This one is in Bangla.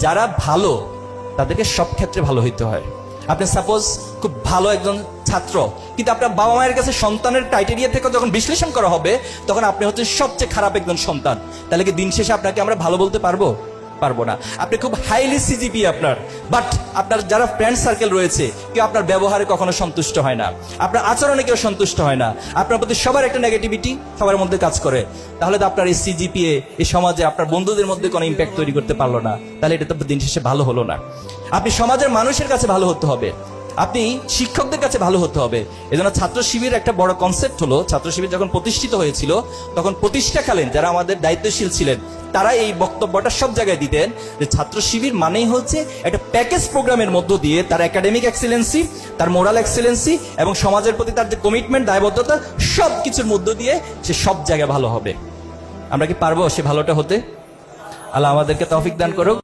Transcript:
যারা ভালো তাদেরকে সব ক্ষেত্রে ভালো হইতে হয়। আপনি সাপোজ খুব ভালো একজন ছাত্র, কিন্তু আপনার বাবা মায়ের কাছে সন্তানের ক্রাইটেরিয়া থেকে যখন বিশ্লেষণ করা হবে তখন আপনি হচ্ছেন সবচেয়ে খারাপ একজন সন্তান। তাহলে কি দিন শেষে আপনাকে আমরা ভালো বলতে পারবো? পারবো না। আপনি খুব হাইলি সিজিপি আপনার, বাট আপনার যারা ফ্রেন্ড সার্কেল রয়েছে কেউ আপনার ব্যবহারে কখনো সন্তুষ্ট হয় না, আপনার আচরণে কেউ সন্তুষ্ট হয় না, আপনার প্রতি সবার একটা নেগেটিভিটি সবার মধ্যে কাজ করে, তাহলে তো আপনার এই সিজিপিএ এই সমাজে আপনার বন্ধুদের মধ্যে কোনো ইম্প্যাক্ট তৈরি করতে পারলো না। তাহলে এটা তো দিন শেষে ভালো হলো না। আপনি সমাজের মানুষের কাছে ভালো হতে হবে, আপনি শিক্ষকদের কাছে ভালো হতে হবে। এজন্য ছাত্র শিবির একটা বড় কনসেপ্ট হলো, ছাত্র শিবির যখন প্রতিষ্ঠিত হয়েছিল তখন প্রতিষ্ঠাকালীন যারা আমাদের দায়িত্বশীল ছিলেন তারা এই বক্তব্যটা সব জায়গায় দিতেন যে ছাত্র শিবির মানেই হচ্ছে একটা প্যাকেজ প্রোগ্রামের মধ্য দিয়ে তার একাডেমিক এক্সেলেন্সি, তার মোরাল এক্সেলেন্সি এবং সমাজের প্রতি তার যে কমিটমেন্ট, দায়বদ্ধতা, সব কিছুর মধ্য দিয়ে সে সব জায়গায় ভালো হবে। আমরা কি পারবো সে ভালোটা হতে? আল্লাহ আমাদেরকে তৌফিক দান করুক।